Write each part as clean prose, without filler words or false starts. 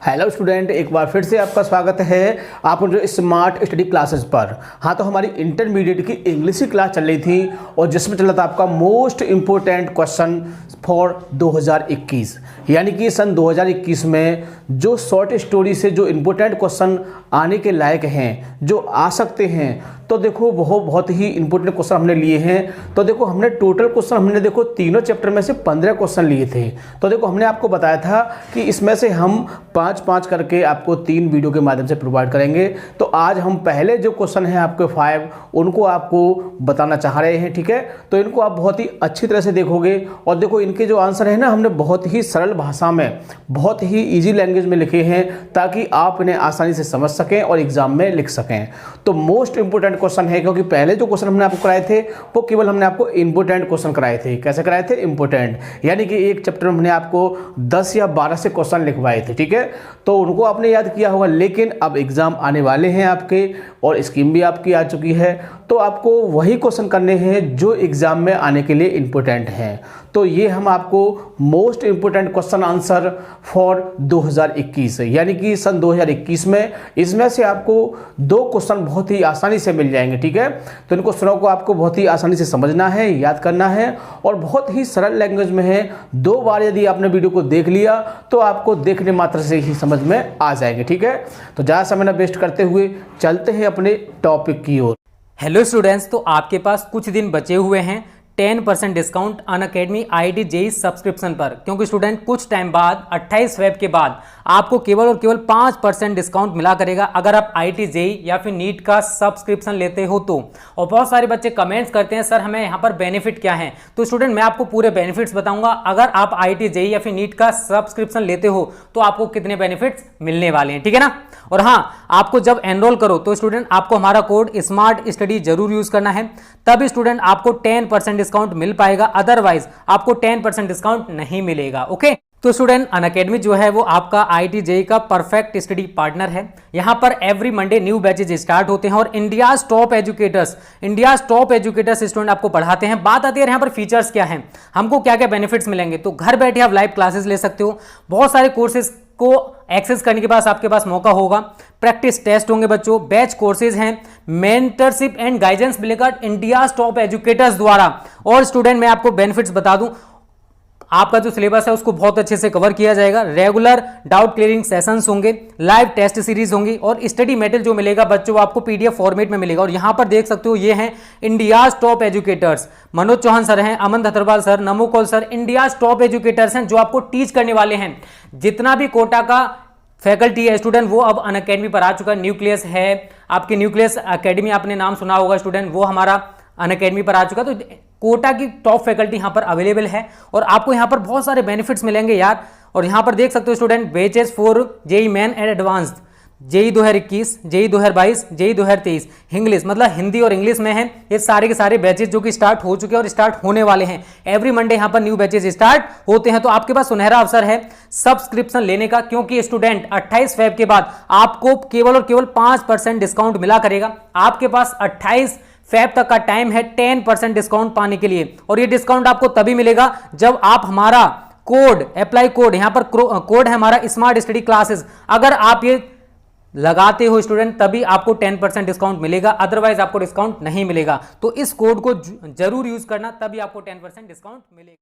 Hello student, एक बार फिर से आपका स्वागत है आप जो स्मार्ट स्टडी क्लासेस पर। हाँ, तो हमारी इंटरमीडिएट की इंग्लिश की क्लास चल रही थी और जिसमें चल रहा था आपका मोस्ट इम्पोर्टेंट क्वेश्चन फॉर 2021, यानी कि सन 2021 में जो शॉर्ट स्टोरी से जो इम्पोर्टेंट क्वेश्चन आने के लायक हैं, जो आ सकते हैं। तो देखो वो बहुत ही इंपॉर्टेंट क्वेश्चन हमने लिए हैं। तो देखो हमने टोटल क्वेश्चन हमने देखो तीनों चैप्टर में से 15 क्वेश्चन लिए थे। तो देखो हमने आपको बताया था कि इसमें से हम 5-5 करके आपको 3 वीडियो के माध्यम से प्रोवाइड करेंगे। तो आज हम पहले जो क्वेश्चन हैं आपके 5 उनको आपको बताना चाह रहे हैं, ठीक है। तो इनको आप बहुत ही अच्छी तरह से देखोगे और देखो इनके जो आंसर है ना, हमने बहुत ही सरल भाषा में, बहुत ही ईजी लैंग्वेज में लिखे हैं ताकि आप इन्हें आसानी से समझ सकें और एग्जाम में लिख सकें। तो मोस्ट इंपोर्टेंट क्वेश्चन है, क्योंकि पहले जो क्वेश्चन हमने आपको कराए थे वो केवल हमने आपको इंपोर्टेंट क्वेश्चन कराए थे। कैसे कराए थे? इंपोर्टेंट, यानी कि एक चैप्टर में हमने आपको 10 या 12 से क्वेश्चन लिखवाए थे, ठीक है। तो उनको आपने याद किया होगा, लेकिन अब एग्जाम आने वाले हैं आपके और स्कीम भी आपकी आ चुकी है। तो आपको वही क्वेश्चन करने हैं जो एग्जाम में आने के लिए इंपॉर्टेंट हैं। तो ये हम आपको most important question answer for 2021, यानी कि सन 2021 में इसमें से आपको 2 क्वेश्चन बहुत ही आसानी से मिल जाएंगे, ठीक है। तो इन क्वेश्चनों को आपको बहुत ही आसानी से समझना है, याद करना है और बहुत ही सरल लैंग्वेज में है। 2 बार यदि आपने वीडियो को देख लिया तो आपको देखने मात्र से ही समझ में आ जाएंगे, ठीक है। तो ज़्यादा समय न वेस्ट करते हुए चलते हैं अपने टॉपिक की ओर। हेलो स्टूडेंट्स, तो आपके पास कुछ दिन बचे हुए हैं 10% discount Unacademy IIT JEE subscription पर, क्योंकि स्टूडेंट कुछ टाइम बाद 28 फेब के बाद आपको केवल और केवल 5% डिस्काउंट मिला करेगा अगर आप IIT JEE या फिर नीट का सब्सक्रिप्शन लेते हो तो। और बहुत सारे बच्चे कमेंट्स करते हैं सर हमें यहाँ पर बेनिफिट क्या है। तो स्टूडेंट मैं आपको पूरे बेनिफिट्स बताऊंगा। अगर आप IIT JEE या फिर नीट का सब्सक्रिप्शन लेते हो तो आपको कितने बेनिफिट्स मिलने वाले हैं, ठीक है ना। और हाँ, आपको जब एनरोल करो तो स्टूडेंट आपको हमारा कोड स्मार्ट स्टडी जरूर यूज करना है, तब स्टूडेंट आपको 10% डिस्काउंट मिल पाएगा, अदरवाइज आपको 10% डिस्काउंट नहीं मिलेगा, ओके। तो स्टूडेंट अनअकैडमी जो है वो आपका IIT JEE का परफेक्ट स्टडी पार्टनर है। यहाँ पर every Monday new batches start होते हैं और इंडिया टॉप एजुकेटर्स स्टूडेंट आपको पढ़ाते हैं। बात आती है यहाँ पर फीचर्स क्या हैं, हमको क्या क्या बेनिफिट्स मिलेंगे। तो घर बैठे आप लाइव क्लासेस ले सकते हो, बहुत सारे कोर्सेज को एक्सेस करने के बाद आपके पास मौका होगा, प्रैक्टिस टेस्ट होंगे बच्चों, बैच कोर्सेज हैं, मेंटरशिप एंड गाइडेंस मिलेगा इंडिया टॉप एजुकेटर्स द्वारा। और स्टूडेंट मैं आपको बेनिफिट्स बता दूं, आपका जो सिलेबस है उसको बहुत अच्छे से कवर किया जाएगा, रेगुलर डाउट क्लियरिंग सेशंस होंगे, लाइव टेस्ट सीरीज होंगी और स्टडी मटेरियल जो मिलेगा बच्चों वो आपको PDF फॉर्मेट में मिलेगा। और यहां पर देख सकते हो ये हैं India top educators, Manoj Chauhan sir हैं, Aman Dhatarwal sir, Namo Kaul sir, India top educators हैं जो आपको टीच करने वाले हैं। जितना भी कोटा का फैकल्टी है स्टूडेंट वो अब अनअकैडमी पर आ चुका है। न्यूक्लियस है, आपके न्यूक्लियस अकेडमी आपने नाम सुना होगा स्टूडेंट, वो हमारा अनअकैडमी पर आ चुका है। तो कोटा की टॉप फैकल्टी यहाँ पर अवेलेबल है और आपको यहाँ पर बहुत सारे बेनिफिट्स मिलेंगे यार। और यहाँ पर देख सकते हो student, batches for JEE main and advanced, JEE 2021, JEE 2022, JEE 2023, English मतलब हिंदी और इंग्लिश में है। ये सारे के सारे बैचेज जो कि स्टार्ट हो चुके हैं और स्टार्ट होने वाले हैं। एवरी मंडे यहाँ पर न्यू बैचेज स्टार्ट होते हैं। तो आपके पास सुनहरा अवसर है सब्सक्रिप्शन लेने का, क्योंकि स्टूडेंट 28 फेब के बाद आपको केवल और केवल 5% डिस्काउंट मिला करेगा। आपके पास 28 फेब तक का टाइम है 10% डिस्काउंट पाने के लिए। और ये डिस्काउंट आपको तभी मिलेगा जब आप हमारा कोड अप्लाई कोड, यहां पर कोड है हमारा स्मार्ट स्टडी क्लासेस, अगर आप ये लगाते हो स्टूडेंट तभी आपको 10% डिस्काउंट मिलेगा, अदरवाइज आपको डिस्काउंट नहीं मिलेगा। तो इस कोड को जरूर यूज करना, तभी आपको 10% डिस्काउंट मिलेगा।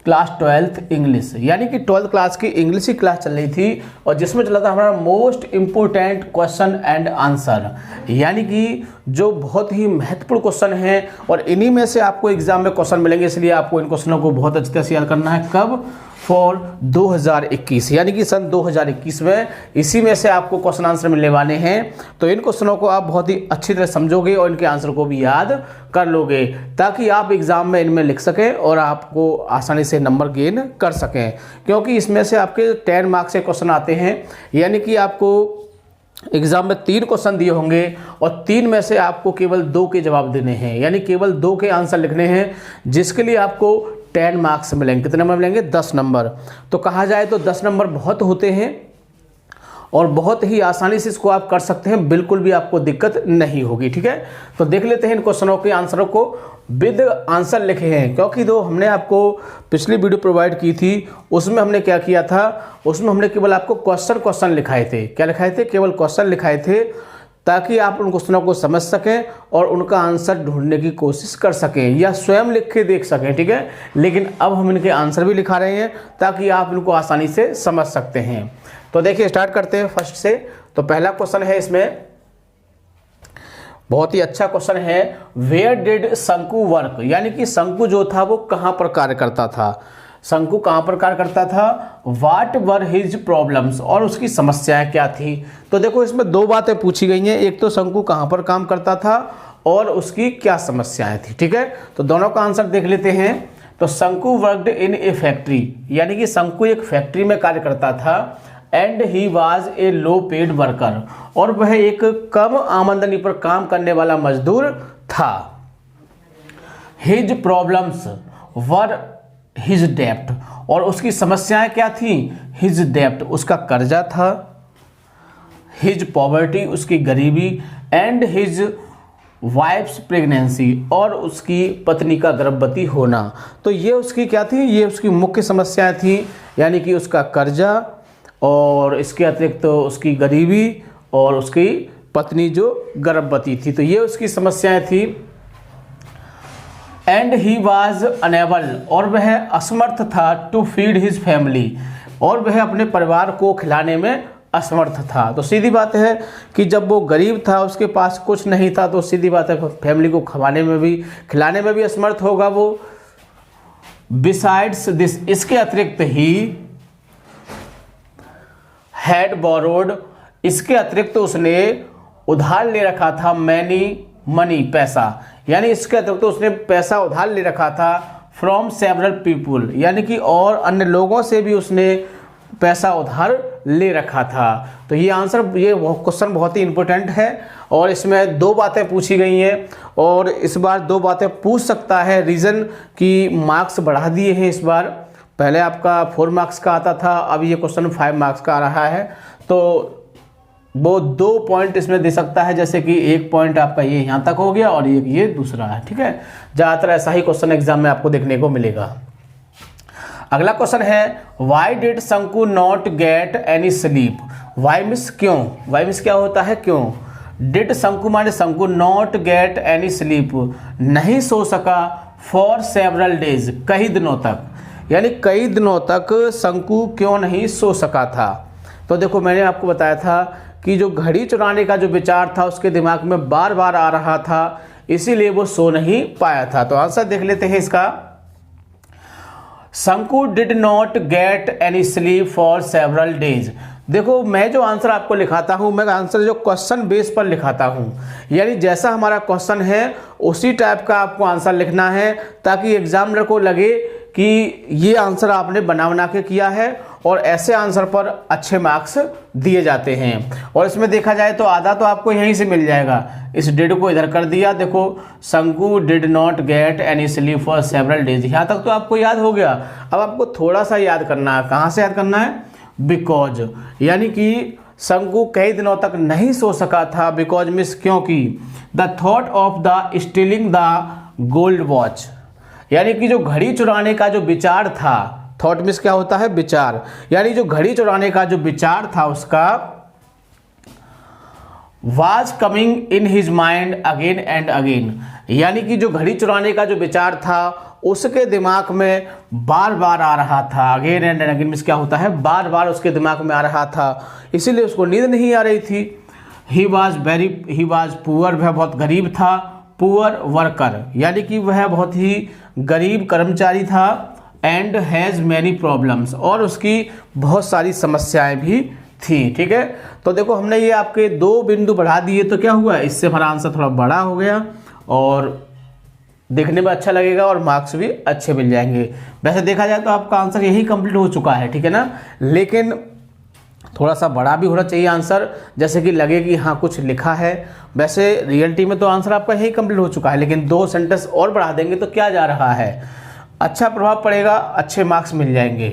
क्लास 12th इंग्लिश, यानी कि 12th क्लास की इंग्लिश की क्लास चल रही थी और जिसमें चला था हमारा most important question and answer, यानी कि जो बहुत ही महत्वपूर्ण क्वेश्चन है और इन्हीं में से आपको एग्जाम में क्वेश्चन मिलेंगे। इसलिए आपको इन क्वेश्चनों को बहुत अच्छी तरह से याद करना है। कब? फॉर 2021, यानी कि सन 2021 में इसी में से आपको क्वेश्चन आंसर मिलने वाले हैं। तो इन क्वेश्चनों को आप बहुत ही अच्छी तरह समझोगे और इनके आंसर को भी याद कर लोगे ताकि आप एग्जाम में इनमें लिख सकें और आपको आसानी से नंबर गेन कर सकें, क्योंकि इसमें से आपके 10 मार्क्स से क्वेश्चन आते हैं। यानी कि आपको एग्जाम में 3 क्वेश्चन दिए होंगे और 3 में से आपको केवल 2 के जवाब देने हैं, यानी केवल 2 के आंसर लिखने हैं, जिसके लिए आपको 10 मार्क्स मिलेंगे। कितने नंबर मिलेंगे? 10 नंबर। तो कहा जाए तो 10 नंबर बहुत होते हैं और बहुत ही आसानी से इसको आप कर सकते हैं, बिल्कुल भी आपको दिक्कत नहीं होगी। ठीक है, तो देख लेते हैं इन क्वेश्चनों के आंसरों को विद आंसर लिखे हैं, क्योंकि दो हमने आपको पिछली वीडियो प्रोवाइड की थी, उसमें हमने क्या किया था, उसमें हमने केवल आपको क्वेश्चन लिखाए थे। क्या लिखाए थे? केवल क्वेश्चन लिखाए थे, ताकि आप उन क्वेश्चनों को समझ सकें और उनका आंसर ढूंढने की कोशिश कर सकें या स्वयं लिख के देख सकें। ठीक है, लेकिन अब हम इनके आंसर भी लिखा रहे हैं ताकि आप इनको आसानी से समझ सकते हैं। तो देखिए स्टार्ट करते हैं फर्स्ट से। तो पहला क्वेश्चन है, इसमें बहुत ही अच्छा क्वेश्चन है, वेयर डिड शंकु वर्क, यानी कि शंकु जो था वो कहाँ पर कार्य करता था, शंकु कहाँ पर कार्य करता था, व्हाट वर हिज प्रॉब्लम्स, और उसकी समस्याएं क्या थी। तो देखो इसमें दो बातें पूछी गई हैं, एक तो शंकु कहाँ पर काम करता था और उसकी क्या समस्याएं थी। ठीक है, तो दोनों का आंसर देख लेते हैं। तो शंकु वर्कड इन ए फैक्ट्री, यानी कि शंकु एक फैक्ट्री में कार्य करता था, and he was a low paid worker, और वह एक कम आमदनी पर काम करने वाला मजदूर था। हिज प्रॉब्लम्स वर हिज डेप्ट, और उसकी समस्याएं क्या थी, हिज डेप्ट, उसका कर्जा था, हिज पॉवर्टी, उसकी गरीबी, एंड हिज वाइफ्स प्रेगनेंसी, और उसकी पत्नी का गर्भवती होना। तो ये उसकी क्या थी, ये उसकी मुख्य समस्याएं थी, यानी कि उसका कर्जा और इसके अतिरिक्त तो उसकी गरीबी और उसकी पत्नी जो गर्भवती थी, तो ये उसकी समस्याएं थी। एंड ही वाज अनेबल, और वह असमर्थ था, टू फीड हिज फैमिली, और वह अपने परिवार को खिलाने में असमर्थ था। तो सीधी बात है कि जब वो गरीब था, उसके पास कुछ नहीं था, तो सीधी बात है फैमिली को खिलाने में भी असमर्थ होगा वो। बिसाइड्स दिस, इसके अतिरिक्त ही हैड बोरोड, इसके अतिरिक्त उसने उधार ले रखा था, मनी, पैसा, यानी इसके अतिरिक्त उसने पैसा उधार ले रखा था, फ्रॉम सेवरल पीपुल, यानी कि और अन्य लोगों से भी उसने पैसा उधार ले रखा था। तो ये आंसर, ये क्वेश्चन बहुत ही इंपॉर्टेंट है, और इसमें दो बातें पूछी गई हैं, और इस बार दो बातें पूछ सकता है। रीज़न की मार्क्स बढ़ा दिए हैं इस बार, पहले आपका 4 मार्क्स का आता था, अब ये क्वेश्चन 5 मार्क्स का आ रहा है। तो वो 2 पॉइंट इसमें दे सकता है, जैसे कि 1 पॉइंट आपका ये यहाँ तक हो गया और ये दूसरा है। ठीक है, ज़्यादातर ऐसा ही क्वेश्चन एग्जाम में आपको देखने को मिलेगा। अगला क्वेश्चन है, why did Shanku not get any sleep, why means क्यों, वाई मीन्स क्या होता है, क्यों। डिड शंकु माने शंकु, नॉट गेट एनी स्लीप, नहीं सो सका, फॉर सेवरल डेज, कई दिनों तक, यानी कई दिनों तक शंकु क्यों नहीं सो सका था। तो देखो मैंने आपको बताया था कि जो घड़ी चुराने का जो विचार था उसके दिमाग में बार बार आ रहा था, इसीलिए वो सो नहीं पाया था। तो आंसर देख लेते हैं इसका, शंकु did not get any sleep for several days. देखो मैं जो आंसर आपको लिखाता हूँ, मैं आंसर जो क्वेश्चन बेस पर लिखाता हूँ, यानी जैसा हमारा क्वेश्चन है उसी टाइप का आपको आंसर लिखना है, ताकि एग्जामिनर को लगे कि ये आंसर आपने बना के किया है, और ऐसे आंसर पर अच्छे मार्क्स दिए जाते हैं। और इसमें देखा जाए तो आधा तो आपको यहीं से मिल जाएगा, इस डिड को इधर कर दिया, देखो शंकु did not get any sleep for several days, यहाँ तक तो आपको याद हो गया। अब आपको थोड़ा सा याद करना है, कहाँ से याद करना है, बिकॉज, यानी कि शंकु कई दिनों तक नहीं सो सका था, बिकॉज मीन्स क्योंकि, the thought of the stealing the gold watch, यानी कि जो घड़ी चुराने का जो विचार था, थॉट मीन्स क्या होता है, विचार, यानी जो घड़ी चुराने का जो विचार था उसका, was coming in his mind again and again, यानी कि जो घड़ी चुराने का जो विचार था उसके दिमाग में बार बार आ रहा था, अगेन एंड अगेन मीन्स क्या होता है, बार बार उसके दिमाग में आ रहा था, इसीलिए उसको नींद नहीं आ रही थी। ही वाज पुअर, वह बहुत गरीब था, पुअर वर्कर, यानी कि वह बहुत ही गरीब कर्मचारी था, एंड हैज़ मैनी प्रॉब्लम्स, और उसकी बहुत सारी समस्याएं भी थी। ठीक है, तो देखो हमने ये आपके 2 बिंदु बढ़ा दिए, तो क्या हुआ, इससे हमारा आंसर थोड़ा बड़ा हो गया और देखने में अच्छा लगेगा और मार्क्स भी अच्छे मिल जाएंगे। वैसे देखा जाए तो आपका आंसर यही कंप्लीट हो चुका है, ठीक है ना, लेकिन थोड़ा सा बड़ा भी होना चाहिए आंसर, जैसे कि लगे कि हाँ कुछ लिखा है। वैसे रियलिटी में तो आंसर आपका यही कंप्लीट हो चुका है, लेकिन 2 सेंटेंस और बढ़ा देंगे तो क्या जा रहा है, अच्छा प्रभाव पड़ेगा, अच्छे मार्क्स मिल जाएंगे।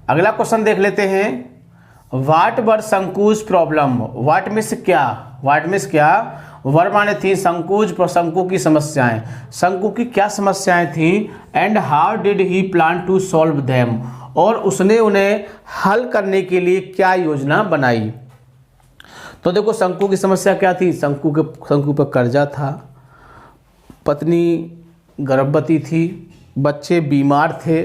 अगला क्वेश्चन देख लेते हैं, वाट वर शंकुज प्रॉब्लम, वाट मीन्स क्या, वाट मीन्स क्या, वर माने थी शंकुज पर शंकु की समस्याएं, शंकु की क्या समस्याएं थी, and how did he plan to solve them, और उसने उन्हें हल करने के लिए क्या योजना बनाई। तो देखो शंकु की समस्या क्या थी, शंकु पर कर्जा था, पत्नी गर्भवती थी, बच्चे बीमार थे,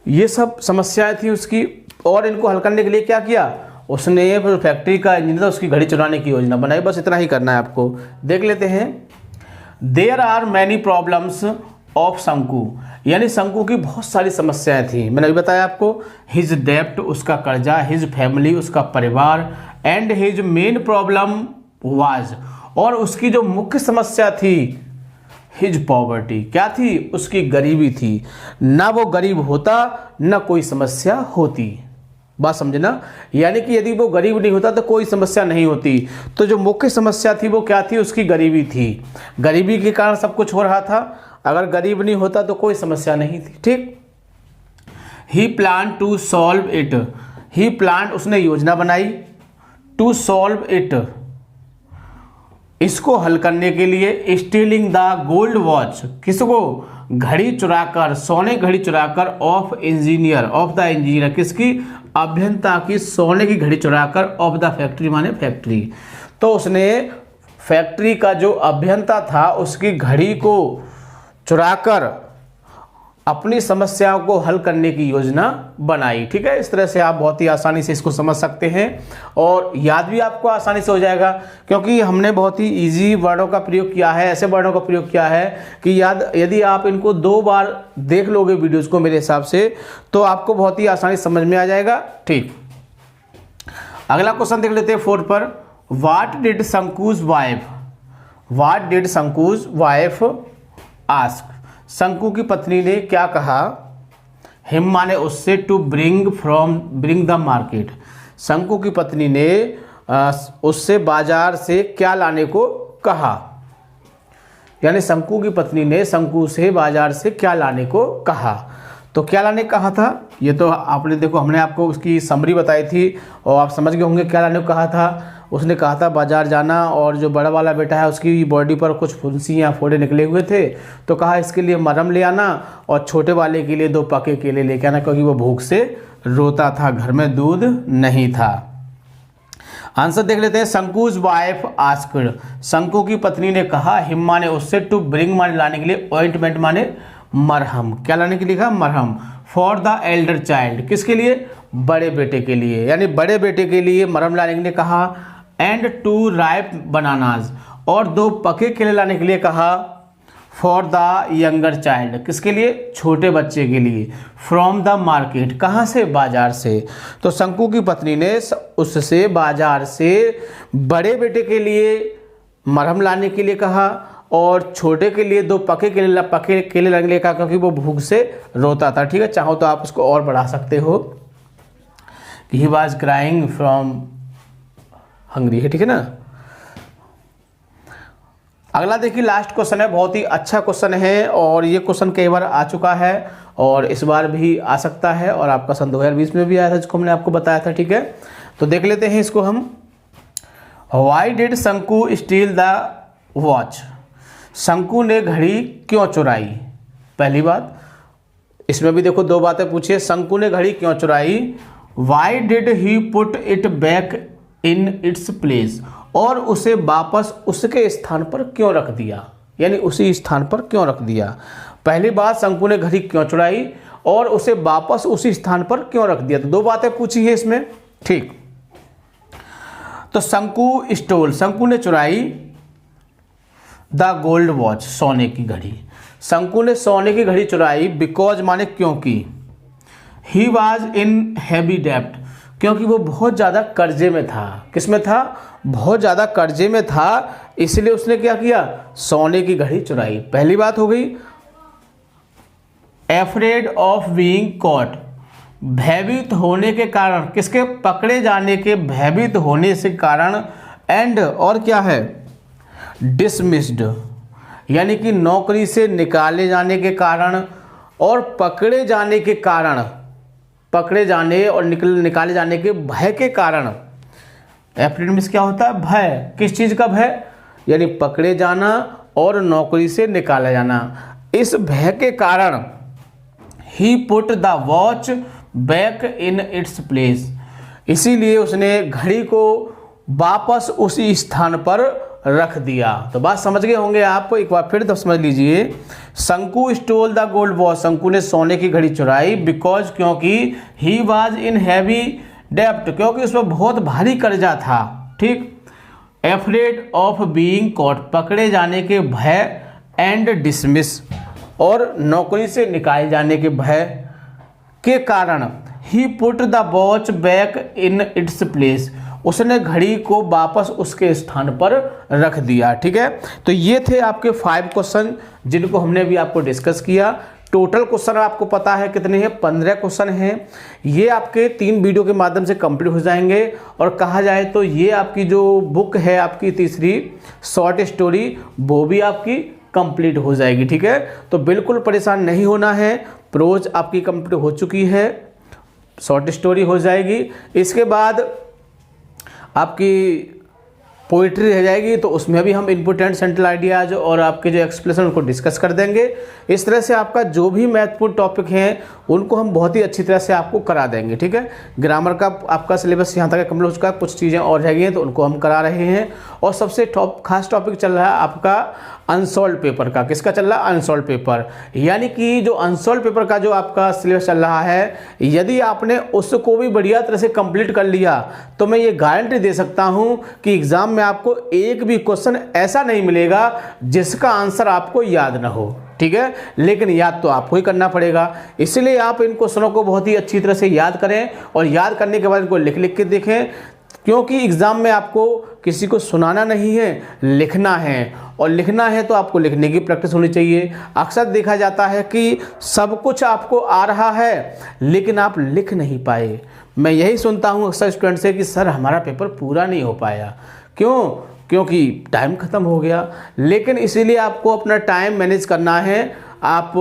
ये सब समस्याएं थी उसकी, और इनको हल करने के लिए क्या किया उसने, फैक्ट्री का इंजीनियर था, उसकी घड़ी चुराने की योजना बनाई। बस इतना ही करना है आपको। देख लेते हैं, there are many problems of Shanku, यानी शंकु की बहुत सारी समस्याएं थी। मैंने अभी बताया आपको, हिज डेप्ट उसका कर्जा, हिज फैमिली उसका परिवार, and his main problem was, और उसकी जो मुख्य समस्या थी हिज पॉवर्टी, क्या थी उसकी गरीबी थी। ना वो गरीब होता ना कोई समस्या होती, बात समझे ना, यानी कि यदि वो गरीब नहीं होता तो कोई समस्या नहीं होती। तो जो मुख्य समस्या थी वो क्या थी, उसकी गरीबी थी, गरीबी के कारण सब कुछ हो रहा था, अगर गरीब नहीं होता तो कोई समस्या नहीं थी। ठीक, he plan to solve it, he plan उसने योजना बनाई, टू सॉल्व इट इसको हल करने के लिए, स्टीलिंग द गोल्ड वॉच, किसको, घड़ी चुराकर, सोने घड़ी चुराकर, of engineer, of the engineer, किसकी, अभियंता की सोने की घड़ी चुराकर, ऑफ द फैक्ट्री माने फैक्ट्री। तो उसने फैक्ट्री का जो अभियंता था उसकी घड़ी को चुराकर अपनी समस्याओं को हल करने की योजना बनाई। ठीक है, इस तरह से आप बहुत ही आसानी से इसको समझ सकते हैं और याद भी आपको आसानी से हो जाएगा, क्योंकि हमने बहुत ही इजी वर्डों का प्रयोग किया है, ऐसे वर्डों का प्रयोग किया है कि याद, यदि आप इनको 2 बार देख लोगे वीडियोज़ को मेरे हिसाब से, तो आपको बहुत ही आसानी समझ में आ जाएगा। ठीक, अगला क्वेश्चन देख लेते हैं 4 पर, what did Shanku's wife, what did Shanku's wife ask, Shanku की पत्नी ने क्या कहा, हिम माने उससे, टू ब्रिंग द मार्केट, शंकु की पत्नी ने उससे बाजार से क्या लाने को कहा, यानी शंकु की पत्नी ने शंकु से बाजार से क्या लाने को कहा। तो क्या लाने कहा था, ये तो आपने देखो, हमने आपको उसकी समरी बताई थी और आप समझ गए होंगे क्या लाने को कहा था। उसने कहा था बाजार जाना, और जो बड़ा वाला बेटा है उसकी बॉडी पर कुछ फुंसी या फोड़े निकले हुए थे, तो कहा इसके लिए मरहम ले आना, और छोटे वाले के लिए 2 पके केले लेके आना, क्योंकि वो भूख से रोता था, घर में दूध नहीं था। आंसर देख लेते हैं, शंकुज वाइफ आस्क्ड, शंकु की पत्नी ने कहा, हिम माने उससे, टू ब्रिंग माने लाने के लिए, ऑइंटमेंट माने मरहम, क्या लाने के लिए कहा, मरहम, फॉर द एल्डर चाइल्ड, किसके लिए, बड़े बेटे के लिए, यानी बड़े बेटे के लिए मरहम लाने के लिए कहा, एंड टू राइप बनानाज, और 2 पके केले लाने के लिए कहा, फॉर द यंगर चाइल्ड, किसके लिए, छोटे बच्चे के लिए, फ्रॉम द मार्केट, कहाँ से, बाजार से। तो शंकु की पत्नी ने उससे बाजार से बड़े बेटे के लिए मरहम लाने के लिए कहा, और छोटे के लिए 2 पके केले लाने के लिए कहा, क्योंकि वो भूख से रोता था। ठीक है, चाहो तो आप उसको और बढ़ा सकते हो, he was crying from hungry है। ठीक है ना, अगला देखिए लास्ट क्वेश्चन है, बहुत ही अच्छा क्वेश्चन है, और ये क्वेश्चन कई बार आ चुका है और इस बार भी आ सकता है, और आपका सन 2020 में भी आया था, जिसको हमने आपको बताया था। ठीक है, तो देख लेते हैं इसको हम। वाई डिड शंकु स्टील द वॉच, शंकु ने घड़ी क्यों चुराई। पहली बात, इसमें भी देखो 2 बातें पूछिए, शंकु ने घड़ी क्यों चुराई, why did he put it back in its place, और उसे वापस उसके स्थान पर क्यों रख दिया, यानी उसी स्थान पर क्यों रख दिया। पहली बात, शंकु ने घड़ी क्यों चुराई और उसे वापस उसी स्थान पर क्यों रख दिया, तो 2 बातें पूछी है इसमें। ठीक, तो शंकु ने चुराई द गोल्ड वॉच, सोने की घड़ी, शंकु ने सोने की घड़ी चुराई, बिकॉज माने क्योंकि, ही वॉज इन हैवी डेप्ट, क्योंकि वो बहुत ज़्यादा कर्जे में था। किस में था, बहुत ज़्यादा कर्जे में था, इसलिए उसने क्या किया, सोने की घड़ी चुराई। पहली बात हो गई। एफ्रेड ऑफ बीइंग कॉट, भयभीत होने के कारण, किसके, पकड़े जाने के भयभीत होने से कारण, एंड और क्या है, डिसमिस्ड, यानी कि नौकरी से निकाले जाने के कारण और पकड़े जाने के कारण, पकड़े जाने और निकाले जाने के भय के कारण, एप्रीहेंड क्या होता है? भय। किस चीज़ का भय? यानी पकड़े जाना और नौकरी से निकाला जाना। इस भय के कारण he put the watch back in its place, इसीलिए उसने घड़ी को वापस उसी स्थान पर रख दिया। तो बात समझ गए होंगे आप, एक बार फिर तो समझ लीजिए। शंकु स्टोल द गोल्ड वॉच, शंकु ने सोने की घड़ी चुराई, बिकॉज क्योंकि ही वॉज इन हैवी डेप्ट, क्योंकि उसमें बहुत भारी कर्जा था। ठीक। एफ्रेड ऑफ बीइंग कॉट, पकड़े जाने के भय, एंड डिसमिस, और नौकरी से निकाले जाने के भय के कारण he put the watch back in its place, उसने घड़ी को वापस उसके स्थान पर रख दिया। ठीक है, तो ये थे आपके 5 क्वेश्चन जिनको हमने भी आपको डिस्कस किया। टोटल क्वेश्चन आपको पता है कितने हैं? 15 क्वेश्चन हैं। ये आपके 3 वीडियो के माध्यम से कंप्लीट हो जाएंगे, और कहा जाए तो ये आपकी जो बुक है आपकी तीसरी शॉर्ट स्टोरी, वो भी आपकी कंप्लीट हो जाएगी। ठीक है, तो बिल्कुल परेशान नहीं होना है। प्रोज आपकी कंप्लीट हो चुकी है, शॉर्ट स्टोरी हो जाएगी, इसके बाद आपकी पोइट्री रह जाएगी, तो उसमें भी हम इम्पोर्टेंट सेंट्रल आइडियाज और आपके जो एक्सप्लेनेशन उनको डिस्कस कर देंगे। इस तरह से आपका जो भी महत्वपूर्ण टॉपिक हैं उनको हम बहुत ही अच्छी तरह से आपको करा देंगे। ठीक है, ग्रामर का आपका सिलेबस यहाँ तक कंप्लीट हो चुका है, कुछ चीज़ें और रह गई हैं तो उनको हम करा रहे हैं। और सबसे खास टॉपिक चल रहा है आपका अनसॉल्व पेपर का। किसका चल रहा है? Unsolved paper. यानी कि जो अनसॉल्व पेपर का जो आपका सिलेबस चल रहा है, यदि आपने उसको भी बढ़िया तरह से कंप्लीट कर लिया तो मैं ये गारंटी दे सकता हूं कि एग्जाम में आपको एक भी क्वेश्चन ऐसा नहीं मिलेगा जिसका आंसर आपको याद ना हो। ठीक है, लेकिन याद तो आपको ही करना पड़ेगा, इसलिए आप इन क्वेश्चनों को बहुत ही अच्छी तरह से याद करें, और याद करने के बाद इनको लिख लिख के देखें, क्योंकि एग्ज़ाम में आपको किसी को सुनाना नहीं है, लिखना है, और लिखना है तो आपको लिखने की प्रैक्टिस होनी चाहिए। अक्सर देखा जाता है कि सब कुछ आपको आ रहा है लेकिन आप लिख नहीं पाए। मैं यही सुनता हूँ अक्सर स्टूडेंट से कि सर हमारा पेपर पूरा नहीं हो पाया। क्यों? क्योंकि टाइम ख़त्म हो गया। लेकिन इसीलिए आपको अपना टाइम मैनेज करना है। आप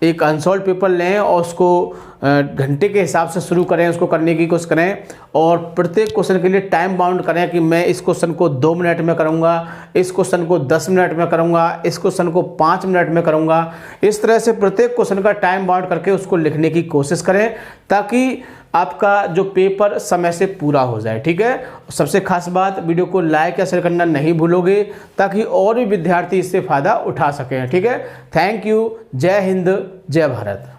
एक अनसॉल्व पेपर लें और उसको घंटे के हिसाब से शुरू करें, उसको करने की कोशिश करें, और प्रत्येक क्वेश्चन के लिए टाइम बाउंड करें कि मैं इस क्वेश्चन को 2 मिनट में करूंगा, इस क्वेश्चन को 10 मिनट में करूंगा, इस क्वेश्चन को 5 मिनट में करूंगा। इस तरह से प्रत्येक क्वेश्चन का टाइम बाउंड करके उसको लिखने की कोशिश करें, ताकि आपका जो पेपर समय से पूरा हो जाए। ठीक है, सबसे खास बात, वीडियो को लाइक या शेयर करना नहीं भूलोगे, ताकि और भी विद्यार्थी इससे फ़ायदा उठा सकें। ठीक है, थैंक यू। जय हिंद, जय भारत।